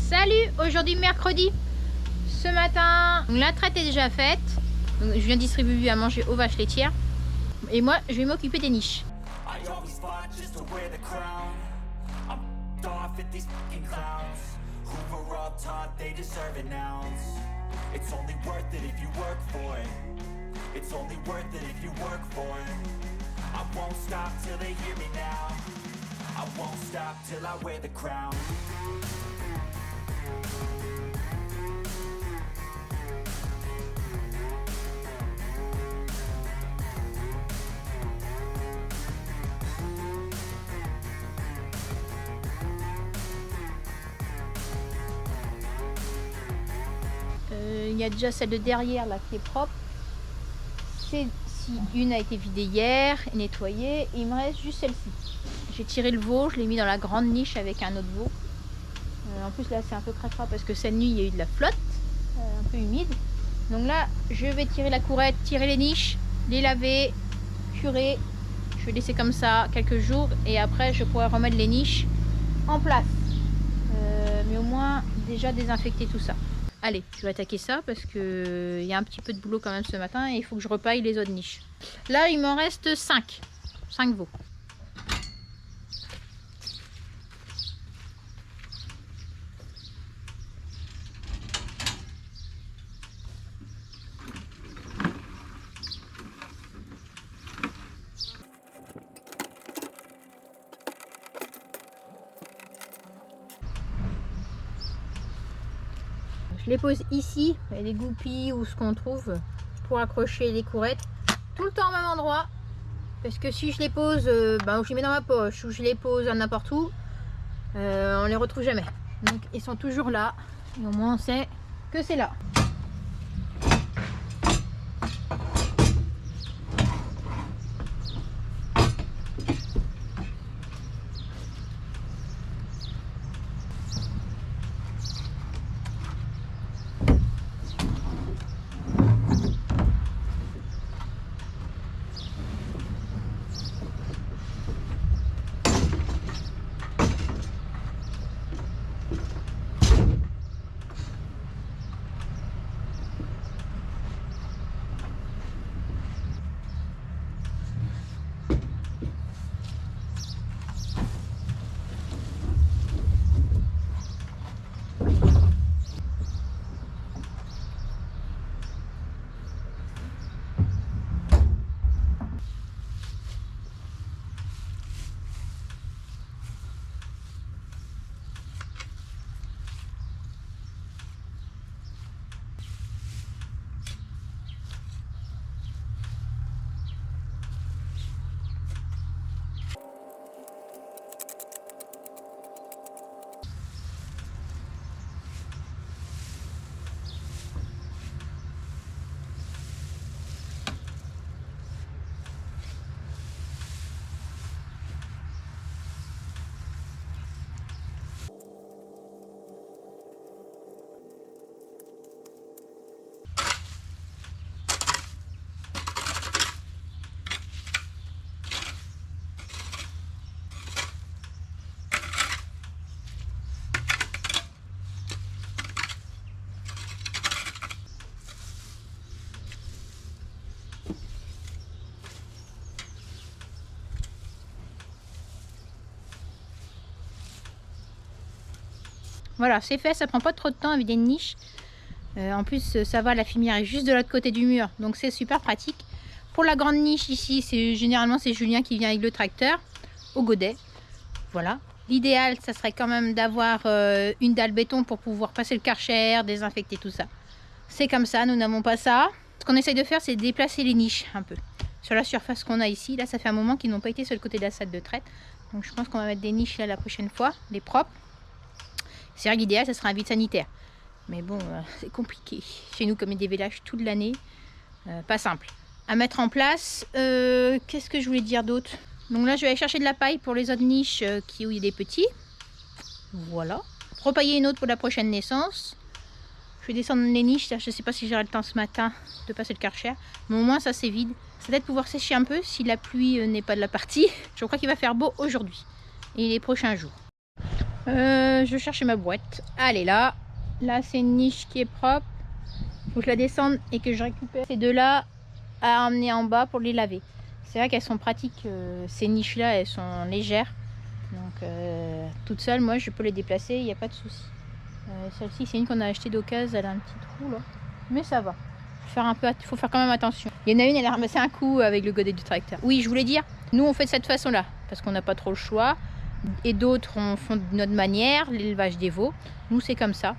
Salut, aujourd'hui mercredi. Ce matin, la traite est déjà faite. Donc, je viens distribuer à manger aux vaches laitières. Et moi, je vais m'occuper des niches. Il y a déjà celle de derrière là qui est propre. Si une a été vidée hier et nettoyée, il me reste juste celle-ci. J'ai tiré le veau, je l'ai mis dans la grande niche avec un autre veau. En plus là c'est un peu cracra parce que cette nuit il y a eu de la flotte, un peu humide. Donc là je vais tirer la courette, tirer les niches, les laver, curer. Je vais laisser comme ça quelques jours et après je pourrai remettre les niches en place. Mais au moins déjà désinfecter tout ça. Allez, je vais attaquer ça parce que y a un petit peu de boulot quand même ce matin et il faut que je repaille les autres niches. Là, il m'en reste 5 veaux. Je les pose ici, les goupilles ou ce qu'on trouve pour accrocher les courettes, tout le temps au même endroit. Parce que si je les pose, ou je les mets dans ma poche, ou je les pose à n'importe où, on les retrouve jamais. Donc ils sont toujours là, et au moins on sait que c'est là. Voilà, c'est fait, ça prend pas trop de temps avec des niches. En plus, ça va, la fumière est juste de l'autre côté du mur, donc c'est super pratique. Pour la grande niche ici, généralement c'est Julien qui vient avec le tracteur au godet. Voilà. L'idéal, ça serait quand même d'avoir une dalle béton pour pouvoir passer le Karcher, désinfecter tout ça. C'est comme ça, nous n'avons pas ça. Ce qu'on essaye de faire, c'est déplacer les niches un peu sur la surface qu'on a ici. Là, ça fait un moment qu'ils n'ont pas été sur le côté de la salle de traite. Donc je pense qu'on va mettre des niches là la prochaine fois, les propres. C'est vrai que l'idéal, ça serait un vide sanitaire. Mais bon, c'est compliqué. Chez nous, comme il y a des vélages toute l'année, pas simple. À mettre en place, qu'est-ce que je voulais dire d'autre? Donc là, je vais aller chercher de la paille pour les autres niches où il y a des petits. Voilà. Repailler une autre pour la prochaine naissance. Je vais descendre les niches. Je ne sais pas si j'aurai le temps ce matin de passer le Karcher. Mais au moins, ça c'est vide. Ça va peut-être pouvoir sécher un peu si la pluie n'est pas de la partie. Je crois qu'il va faire beau aujourd'hui et les prochains jours. Je cherche ma boîte. Elle est là. Là, c'est une niche qui est propre. Faut que je la descende et que je récupère ces deux-là à emmener en bas pour les laver. C'est vrai qu'elles sont pratiques. Ces niches-là, elles sont légères. Donc, toute seule, moi, je peux les déplacer. Il n'y a pas de souci. Celle-ci, c'est une qu'on a achetée d'occasion. Elle a un petit trou là. Mais ça va. Faut faire quand même attention. Il y en a une, elle a ramassé un coup avec le godet du tracteur. Oui, je voulais dire, nous, on fait de cette façon-là. Parce qu'on n'a pas trop le choix. Et d'autres font de notre manière, l'élevage des veaux. Nous, c'est comme ça.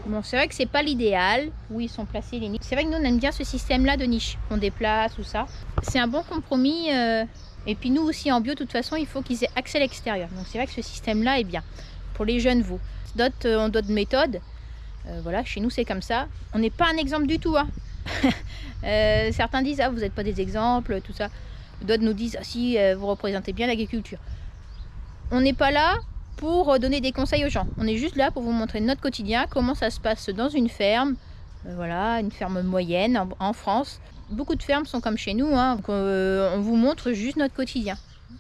Bon, c'est vrai que c'est pas l'idéal où ils sont placés les niches. C'est vrai que nous, on aime bien ce système-là de niche qu'on déplace ou ça. C'est un bon compromis. Et puis nous aussi, en bio, de toute façon, il faut qu'ils aient accès à l'extérieur. Donc c'est vrai que ce système-là est bien pour les jeunes veaux. D'autres ont d'autres méthodes. Voilà, chez nous, c'est comme ça. On n'est pas un exemple du tout. Hein. Certains disent, ah, vous n'êtes pas des exemples, tout ça. D'autres nous disent, ah si, vous représentez bien l'agriculture. On n'est pas là pour donner des conseils aux gens. On est juste là pour vous montrer notre quotidien, comment ça se passe dans une ferme. Voilà, une ferme moyenne en France. Beaucoup de fermes sont comme chez nous. Hein. Donc, on vous montre juste notre quotidien.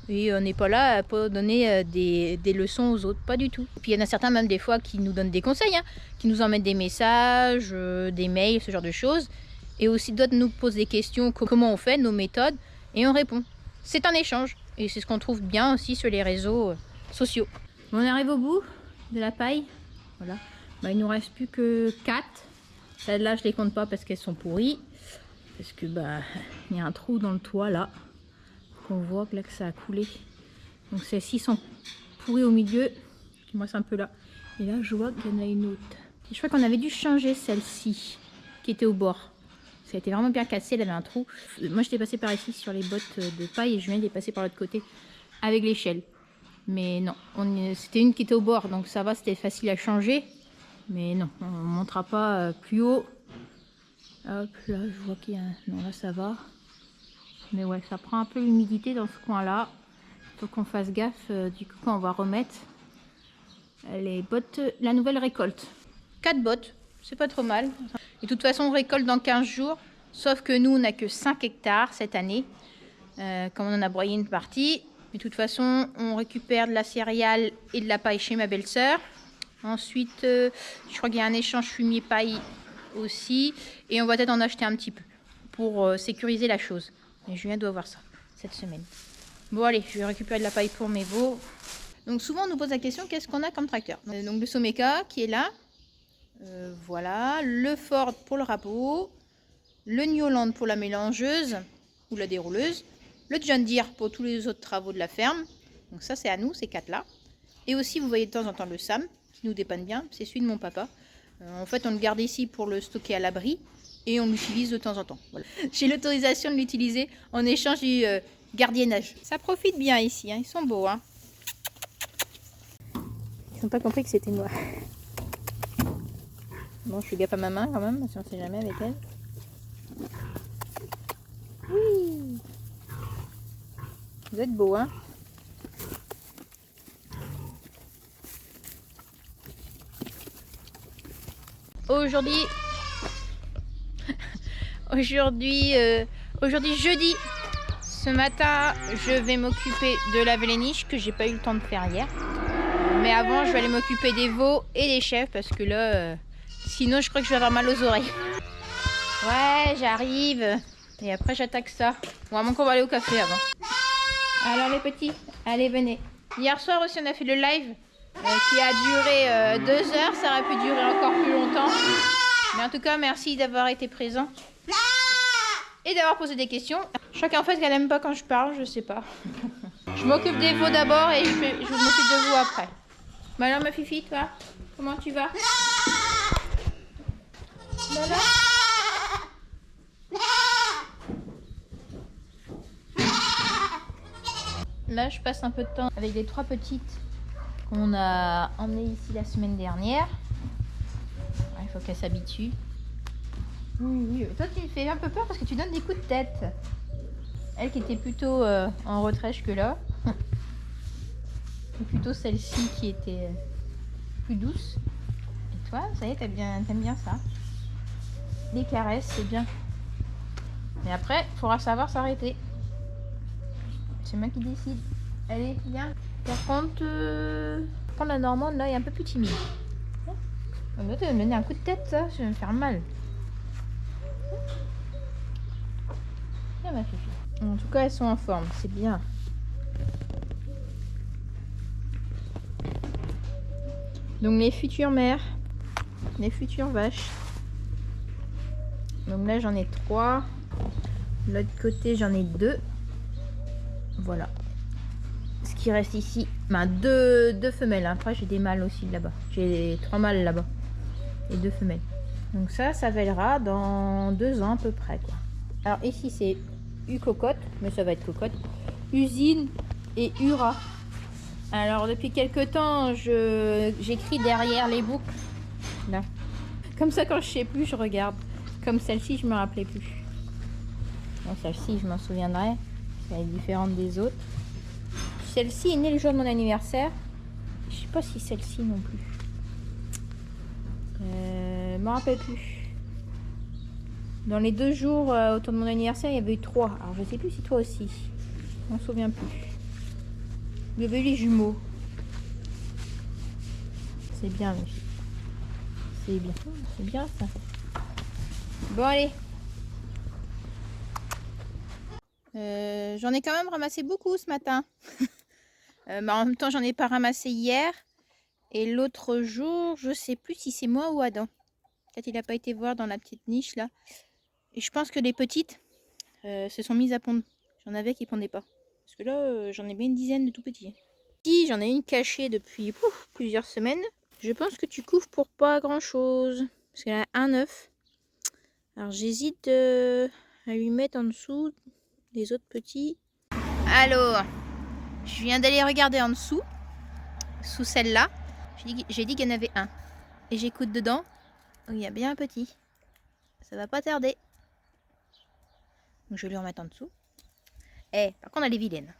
Et on n'est pas là pour donner des leçons aux autres, pas du tout. Et puis il y en a certains même des fois qui nous donnent des conseils, hein, qui nous emmènent des messages, des mails, ce genre de choses. Et aussi d'autres nous posent des questions, comment on fait, nos méthodes, et on répond. C'est un échange. Et c'est ce qu'on trouve bien aussi sur les réseaux sociaux. On arrive au bout de la paille. Voilà. Bah, il ne nous reste plus que 4. Celles-là, je ne les compte pas parce qu'elles sont pourries. Parce que il y a un trou dans le toit là. On voit que là que ça a coulé. Donc celles-ci sont pourries au milieu. Moi, c'est un peu là. Et là, je vois qu'il y en a une autre. Et je crois qu'on avait dû changer celle-ci qui était au bord. Ça a été vraiment bien cassé, elle avait un trou. Moi, j'étais passée par ici sur les bottes de paille et je viens de les passer par l'autre côté avec l'échelle. Mais non, c'était une qui était au bord, donc ça va, c'était facile à changer. Mais non, on ne montera pas plus haut. Hop, là, je vois qu'il y a... Non, là, ça va. Mais ouais, ça prend un peu l'humidité dans ce coin-là. Il faut qu'on fasse gaffe, du coup, quand on va remettre les bottes, la nouvelle récolte. 4 bottes, c'est pas trop mal. Et de toute façon, on récolte dans 15 jours. Sauf que nous, on n'a que 5 hectares cette année. Comme on en a broyé une partie. Mais de toute façon, on récupère de la céréale et de la paille chez ma belle-sœur. Ensuite, je crois qu'il y a un échange fumier-paille aussi. Et on va peut-être en acheter un petit peu pour sécuriser la chose. Mais Julien doit voir ça cette semaine. Bon, allez, je vais récupérer de la paille pour mes veaux. Donc souvent, on nous pose la question, qu'est-ce qu'on a comme tracteur? Donc le Someka qui est là. Voilà, le Ford pour le rabot, le New Holland pour la mélangeuse ou la dérouleuse, le John Deere pour tous les autres travaux de la ferme. Donc ça, c'est à nous, ces 4-là. Et aussi, vous voyez de temps en temps le Sam, qui nous dépanne bien, c'est celui de mon papa. En fait, on le garde ici pour le stocker à l'abri et on l'utilise de temps en temps. Voilà. J'ai l'autorisation de l'utiliser en échange du gardiennage. Ça profite bien ici, hein. Ils sont beaux. Hein. Ils n'ont pas compris que c'était moi. Bon, je suis gaffe à ma main quand même, parce qu'on ne sait jamais avec elle. Oui. Vous êtes beaux, hein? Aujourd'hui jeudi, ce matin, je vais m'occuper de laver les niches que j'ai pas eu le temps de faire hier. Mais avant, je vais aller m'occuper des veaux et des chèvres parce que là, sinon je crois que je vais avoir mal aux oreilles. Ouais, j'arrive. Et après, j'attaque ça. Bon, à moins qu'on va aller au café avant. Alors les petits, allez, venez. Hier soir aussi, on a fait le live qui a duré 2 heures. Ça aurait pu durer encore plus longtemps. Mais en tout cas, merci d'avoir été présent. Et d'avoir posé des questions. Chacun en fait qu'elle n'aime pas quand je parle, je sais pas. Je m'occupe des veaux d'abord et je m'occupe de vous après. Bah alors ma fifi, toi, comment tu vas? Voilà. Là, je passe un peu de temps avec les 3 petites qu'on a emmenées ici la semaine dernière. Il faut qu'elles s'habituent. Oui. Toi, tu me fais un peu peur parce que tu donnes des coups de tête. Elle qui était plutôt en retrait que là. Et plutôt celle-ci qui était plus douce. Et toi, ça y est, t'aimes bien ça. Les caresses, c'est bien. Mais après, il faudra savoir s'arrêter. C'est moi qui décide. Allez, viens. Par contre, Par contre, la normande, là, est un peu plus timide. On va te donner un coup de tête, ça, je vais me faire mal. Viens, ma fifi. En tout cas, elles sont en forme, c'est bien. Donc, les futures mères, les futures vaches. Donc là, j'en ai 3. De l'autre côté, j'en ai 2. Voilà. Ce qui reste ici, ben, deux femelles. Après, j'ai des mâles aussi là-bas. J'ai 3 mâles là-bas. Et 2 femelles. Donc ça vélera dans 2 ans à peu près, quoi. Alors ici, c'est U-cocotte, mais ça va être cocotte. Usine et Ura. Alors depuis quelques temps, j'écris derrière les boucles. Là. Comme ça, quand je sais plus, je regarde. Comme celle-ci, je me rappelais plus. Bon, celle-ci, je m'en souviendrai. Elle est différente des autres. Celle-ci est née le jour de mon anniversaire. Je sais pas si celle-ci non plus. Je me rappelle plus. Dans les 2 jours autour de mon anniversaire, il y avait eu 3. Alors je sais plus si toi aussi. Je m'en souviens plus. Il y avait eu les jumeaux. C'est bien, mes filles. C'est bien. C'est bien ça. Bon, allez. J'en ai quand même ramassé beaucoup ce matin. En même temps, j'en ai pas ramassé hier. Et l'autre jour, je sais plus si c'est moi ou Adam. Peut-être il n'a pas été voir dans la petite niche là. Et je pense que les petites se sont mises à pondre. J'en avais qui pondaient pas. Parce que là, j'en ai bien une dizaine de tout petits. Si, j'en ai une cachée depuis plusieurs semaines. Je pense que tu couvres pour pas grand chose. Parce qu'elle a un œuf. Alors j'hésite à lui mettre en dessous des autres petits. Alors, je viens d'aller regarder en dessous. Sous celle-là. J'ai dit qu'il y en avait un. Et j'écoute dedans. Il y a bien un petit. Ça va pas tarder. Donc je vais lui remettre en dessous. Par contre elle est vilaine.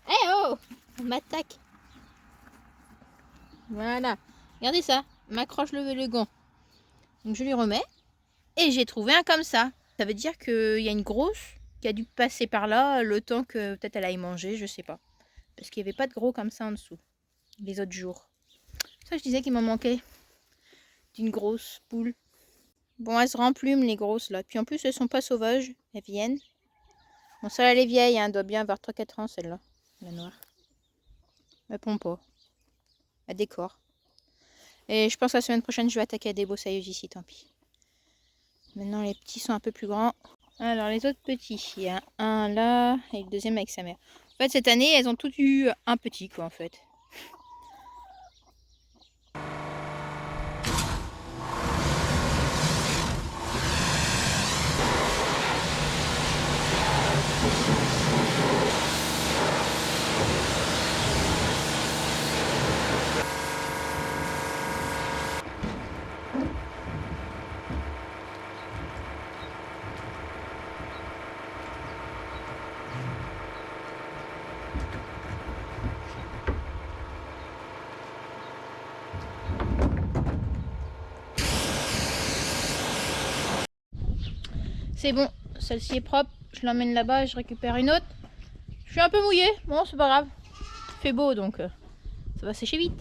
Oh, on m'attaque. Voilà. Regardez ça. M'accroche le gant. Donc je lui remets. Et j'ai trouvé un comme ça. Ça veut dire qu'il y a une grosse qui a dû passer par là le temps que peut-être elle aille manger, je sais pas. Parce qu'il n'y avait pas de gros comme ça en dessous. Les autres jours. Ça je disais qu'il m'en manquait. D'une grosse poule. Bon, elles se remplument les grosses là. Puis en plus elles sont pas sauvages. Elles viennent. Bon, ça elle est vieille, hein. Elle doit bien avoir 3-4 ans celle-là. La noire. Elle pond pas. Elle décore. Et je pense que la semaine prochaine je vais attaquer à des broussailleuses ici, tant pis. Maintenant les petits sont un peu plus grands. Alors les autres petits, il y a un là et le deuxième avec sa mère. En fait cette année elles ont toutes eu un petit quoi en fait. C'est bon, celle-ci est propre, je l'emmène là-bas et je récupère une autre. Je suis un peu mouillée, bon c'est pas grave. Il fait beau donc ça va sécher vite.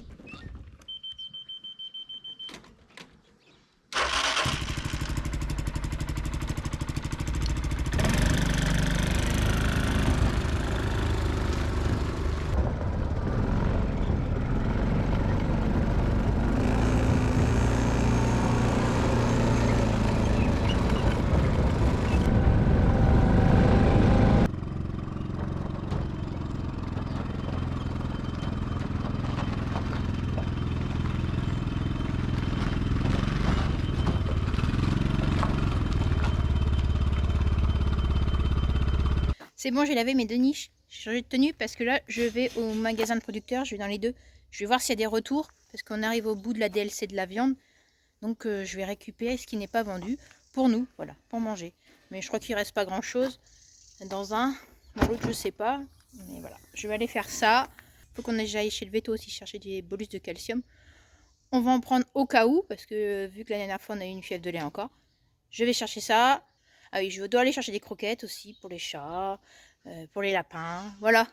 C'est bon, j'ai lavé mes 2 niches. J'ai changé de tenue parce que là, je vais au magasin de producteurs. Je vais dans les deux. Je vais voir s'il y a des retours. Parce qu'on arrive au bout de la DLC de la viande. Donc, je vais récupérer ce qui n'est pas vendu. Pour nous, voilà, pour manger. Mais je crois qu'il ne reste pas grand-chose. Dans un, dans l'autre, je sais pas. Mais voilà, je vais aller faire ça. Il faut qu'on aille chez le veto aussi chercher des bolus de calcium. On va en prendre au cas où. Parce que vu que la dernière fois, on a eu une fièvre de lait encore. Je vais chercher ça. Ah oui, je dois aller chercher des croquettes aussi pour les chats, pour les lapins, voilà.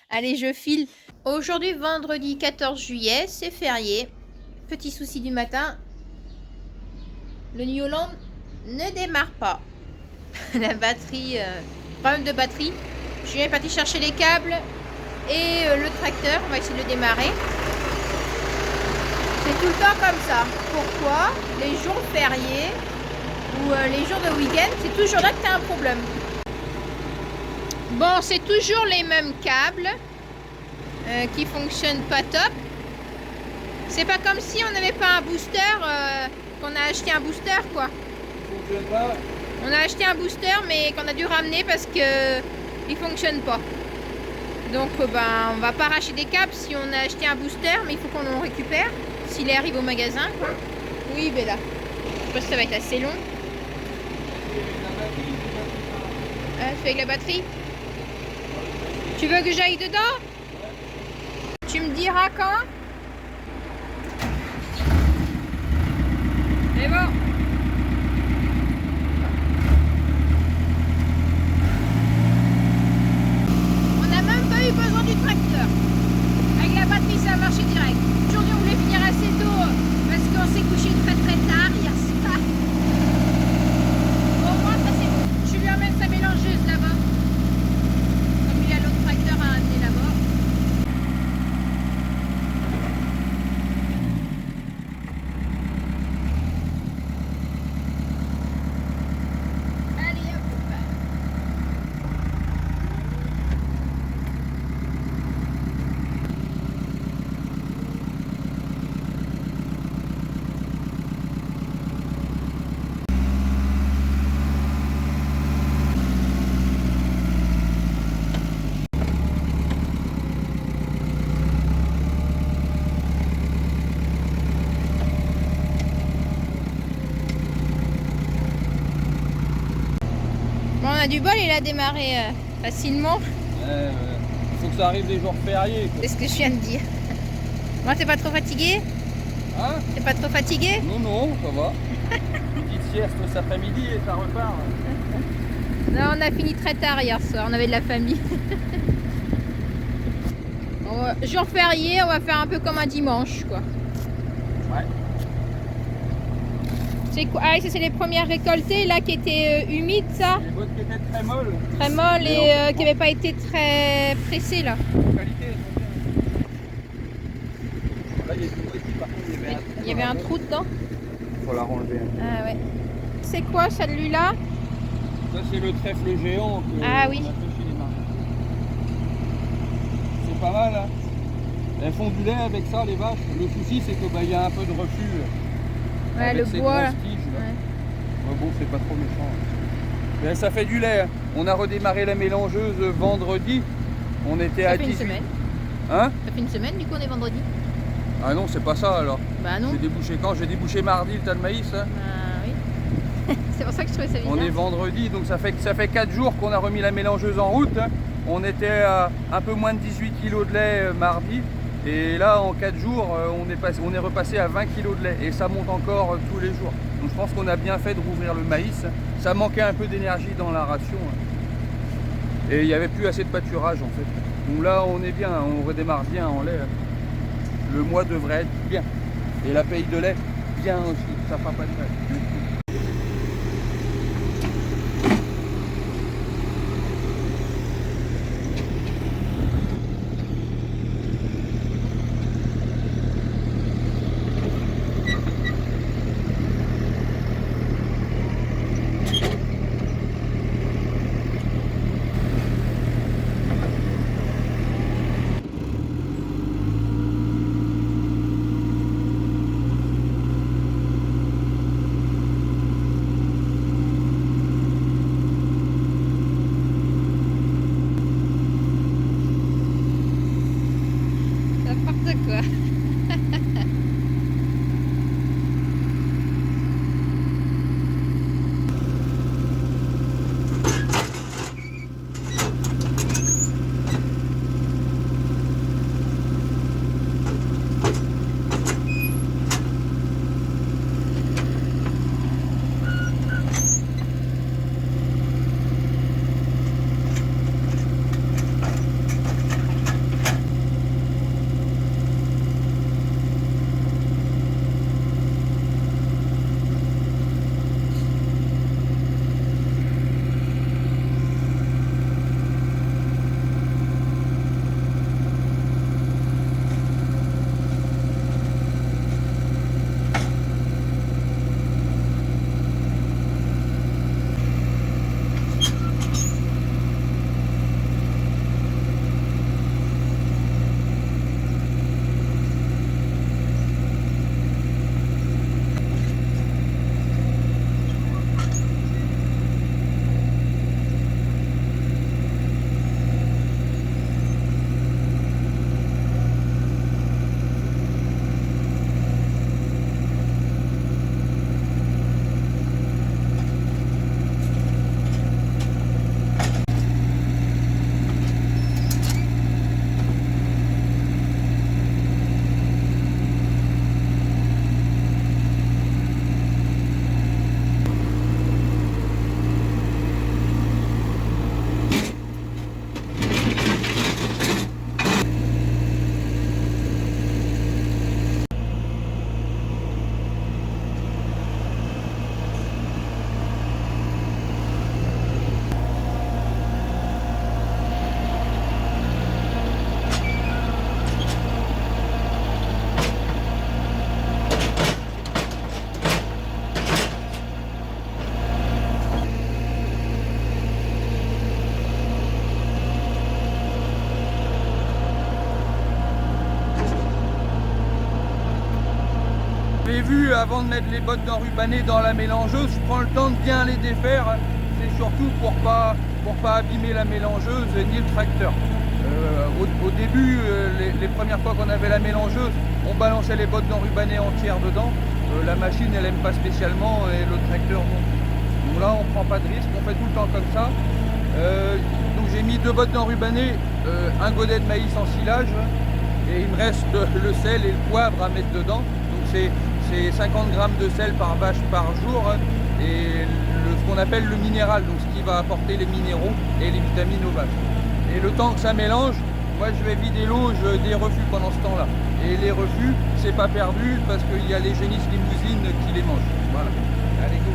Allez, je file. Aujourd'hui, vendredi 14 juillet, c'est férié. Petit souci du matin. Le New Holland ne démarre pas. La batterie, problème de batterie. Je suis parti chercher les câbles et le tracteur. On va essayer de le démarrer. C'est tout le temps comme ça. Pourquoi les jours fériés ou les jours de week-end, c'est toujours là que tu as un problème. Bon, c'est toujours les mêmes câbles qui fonctionnent pas top. C'est pas comme si on n'avait pas un booster, qu'on a acheté un booster quoi. On a acheté un booster mais qu'on a dû ramener parce que il fonctionne pas. Donc ben on va pas arracher des câbles si on a acheté un booster, mais il faut qu'on le récupère s'il arrive au magasin quoi. Oui Bella, je pense que ça va être assez long. C'est avec la batterie. Tu veux que j'aille dedans? Tu me diras quand? C'est bon. On n'a même pas eu besoin du tracteur. Avec la batterie, ça a marché direct. Aujourd'hui, on voulait finir assez tôt parce qu'on s'est couché très tard hier soir. Au moins, ça c'est bon. Je lui emmène sa mélangeuse là-bas. Comme il y a l'autre tracteur à amener là-bas. Allez hop. Bon, on a du bol, il a démarré facilement. Il faut que ça arrive les jours fériés. C'est ce que je viens de dire. Moi, t'es pas trop fatigué? Hein? T'es pas trop fatigué? Non, non, ça va. Petite sieste cet après-midi et ça repart. Non, on a fini très tard hier soir, on avait de la famille. Jour férié, on va faire un peu comme un dimanche, quoi. Ouais. C'est quoi? Ah, ça c'est les premières récoltées là qui étaient humides, ça? Les bottes qui étaient très molles. Très molles et qui n'avaient pas été très pressées là. En qualité, elles sont bien. Là, il y a du bruit, par contre, Il y avait un trou dedans. Il faut la relever. Ah ouais. C'est quoi celui-là? Ça, c'est le trèfle géant que Ah oui. on a fait chez les marins. C'est pas mal, hein. Elles font du lait avec ça, les vaches. Le souci, c'est que y a un peu de reflux. Ouais, avec le ces bois. grosses tiges, là. Ouais. Ouais, bon, c'est pas trop méchant. Mais ça fait du lait. On a redémarré la mélangeuse vendredi. On était Ça à fait une 18. semaine. Hein? Ça fait une semaine, du coup on est vendredi. Ah non, c'est pas ça alors. Bah non. J'ai débouché quand? J'ai débouché mardi le tas de maïs. Hein. Bah oui. C'est pour ça que je trouvais ça bizarre. On est vendredi, donc ça fait 4 jours qu'on a remis la mélangeuse en route. Hein. On était à un peu moins de 18 kg de lait mardi. Et là, en 4 jours, on est repassé à 20 kg de lait. Et ça monte encore tous les jours. Donc je pense qu'on a bien fait de rouvrir le maïs. Ça manquait un peu d'énergie dans la ration. Hein. Et il n'y avait plus assez de pâturage en fait. Donc là, on est bien, on redémarre bien en lait. Hein. Le mois devrait être bien. Et la paye de lait, bien aussi. Ça fera pas de mal. avez vu, avant de mettre les bottes d'enrubanné dans la mélangeuse, je prends le temps de bien les défaire. C'est surtout pour pas abîmer la mélangeuse ni le tracteur. Au début, les premières fois qu'on avait la mélangeuse, on balançait les bottes d'enrubanné entières dedans. La machine, elle aime pas spécialement et le tracteur non plus. Donc là, on prend pas de risque, on fait tout le temps comme ça. Donc j'ai mis 2 bottes d'enrubanné, un godet de maïs en silage, et il me reste le sel et le poivre à mettre dedans. Donc c'est 50 grammes de sel par vache par jour, et ce qu'on appelle le minéral, donc ce qui va apporter les minéraux et les vitamines aux vaches. Et le temps que ça mélange, moi je vais vider l'eau des refus pendant ce temps-là. Et les refus, c'est pas perdu parce qu'il y a les génisses limousines qui les mangent. Voilà. Allez, go.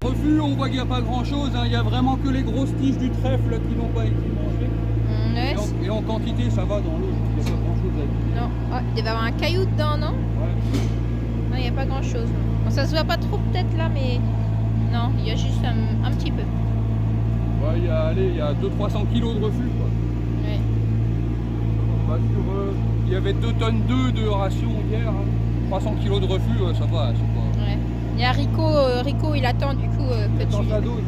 Refus, on voit qu'il n'y a pas grand-chose, hein. Il n'y a vraiment que les grosses tiges du trèfle qui n'ont pas été mangées. Et en quantité, ça va dans l'eau, il n'y a pas grand-chose à dire. Non, oh, il devait y avoir un caillou dedans, non? Ouais. Non, il n'y a pas grand-chose. Bon, ça se voit pas trop peut-être là, mais non, il y a juste un petit peu. Ouais, il y a 200-300 kilos de refus, quoi. Ouais. Bah, il y avait 2 tonnes 2 de ration hier, hein. 300 kilos de refus, ça va, c'est pas... Ouais. Il y a Rico, il attend du coup que Dans tu... sa dose.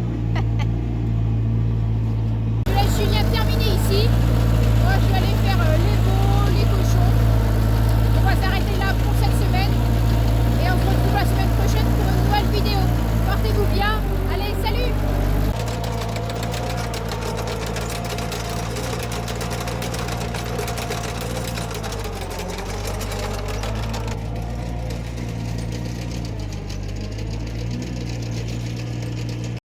Je laisse Julien terminer ici.